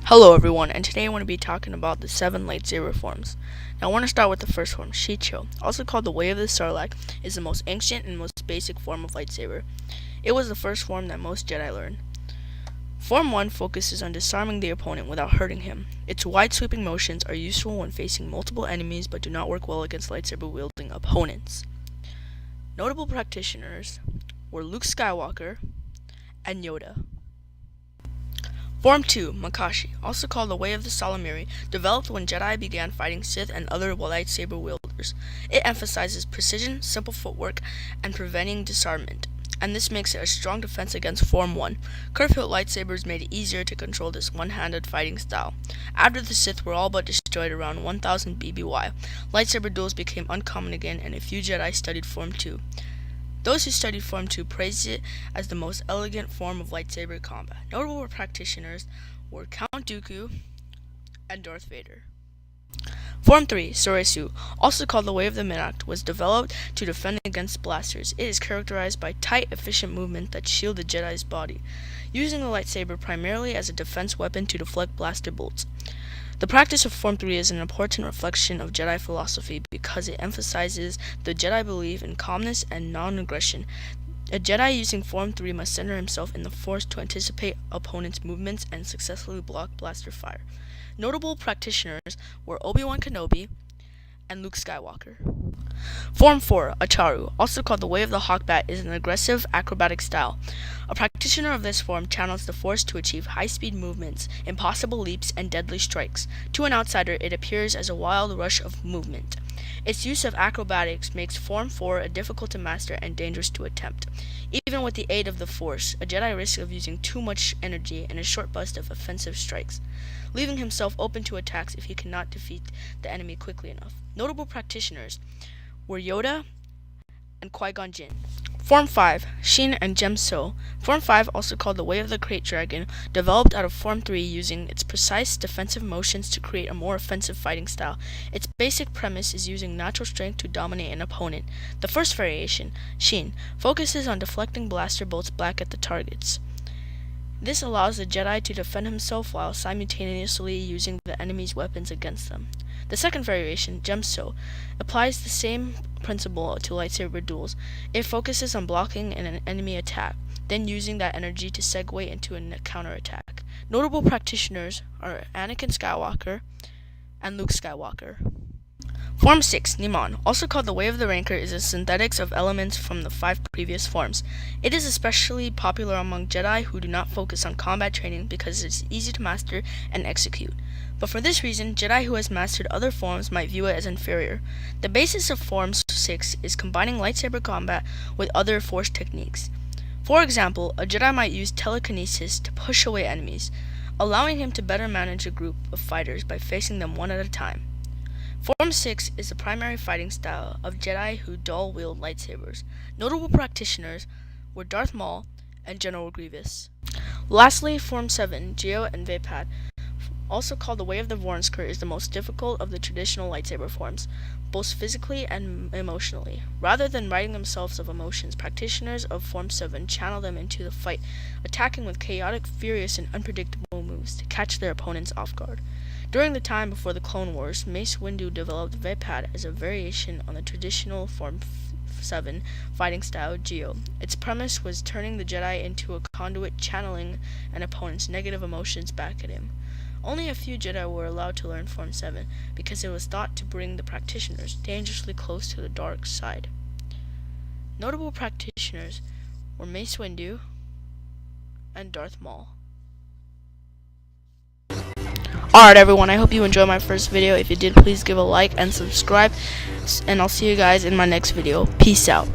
Hello everyone, and today I want to be talking about the 7 lightsaber forms. Now I want to start with the first form, Shicho, also called the Way of the Sarlacc, is the most ancient and most basic form of lightsaber. It was the first form that most Jedi learned. Form 1 focuses on disarming the opponent without hurting him. Its wide sweeping motions are useful when facing multiple enemies but do not work well against lightsaber wielding opponents. Notable practitioners were Luke Skywalker and Yoda. Form 2, Makashi, also called the Way of the Salamiri, developed when Jedi began fighting Sith and other lightsaber wielders. It emphasizes precision, simple footwork, and preventing disarmament, and this makes it a strong defense against Form 1. Curve-hilt lightsabers made it easier to control this one-handed fighting style. After the Sith were all but destroyed around 1000 BBY, lightsaber duels became uncommon again, and a few Jedi studied Form 2. Those who studied Form 2 praised it as the most elegant form of lightsaber combat. Notable practitioners were Count Dooku and Darth Vader. Form 3, Soresu, also called the Way of the Midact, was developed to defend against blasters. It is characterized by tight, efficient movement that shield the Jedi's body, using the lightsaber primarily as a defense weapon to deflect blaster bolts. The practice of Form 3 is an important reflection of Jedi philosophy because it emphasizes the Jedi belief in calmness and non-aggression. A Jedi using Form 3 must center himself in the Force to anticipate opponents' movements and successfully block blaster fire. Notable practitioners were Obi-Wan Kenobi and Luke Skywalker. Form 4, Acharu, also called the Way of the Hawkbat, is an aggressive, acrobatic style. A practitioner of this form channels the Force to achieve high-speed movements, impossible leaps, and deadly strikes. To an outsider, it appears as a wild rush of movement. Its use of acrobatics makes Form 4 difficult to master and dangerous to attempt. Even with the aid of the Force, a Jedi risks of using too much energy in a short burst of offensive strikes, leaving himself open to attacks if he cannot defeat the enemy quickly enough. Notable practitioners were Yoda and Qui-Gon Jinn. Form 5, Shin and Gemso. Form 5, also called the Way of the Krayt Dragon, developed out of Form 3 using its precise defensive motions to create a more offensive fighting style. Its basic premise is using natural strength to dominate an opponent. The first variation, Shin, focuses on deflecting blaster bolts back at the targets. This allows the Jedi to defend himself while simultaneously using the enemy's weapons against them. The second variation, Gemso, applies the same principle to lightsaber duels. It focuses on blocking an enemy attack, then using that energy to segue into a counterattack. Notable practitioners are Anakin Skywalker and Luke Skywalker. Form 6, Niman, also called the Way of the Rancor, is a synthetics of elements from the 5 previous forms. It is especially popular among Jedi who do not focus on combat training because it is easy to master and execute. But for this reason, Jedi who has mastered other forms might view it as inferior. The basis of Form 6 is combining lightsaber combat with other Force techniques. For example, a Jedi might use telekinesis to push away enemies, allowing him to better manage a group of fighters by facing them one at a time. Form 6 is the primary fighting style of Jedi who dual-wield lightsabers. Notable practitioners were Darth Maul and General Grievous. Lastly, Form 7, Geo and Vapad, also called the Way of the Vornskr, is the most difficult of the traditional lightsaber forms, both physically and emotionally. Rather than ridding themselves of emotions, practitioners of Form 7 channel them into the fight, attacking with chaotic, furious, and unpredictable moves to catch their opponents off guard. During the time before the Clone Wars, Mace Windu developed Vapad as a variation on the traditional Form 7 fighting style, Geo. Its premise was turning the Jedi into a conduit, channeling an opponent's negative emotions back at him. Only a few Jedi were allowed to learn Form 7 because it was thought to bring the practitioners dangerously close to the dark side. Notable practitioners were Mace Windu and Darth Maul. Alright everyone, I hope you enjoyed my first video. If you did, please give a like and subscribe, and I'll see you guys in my next video. Peace out.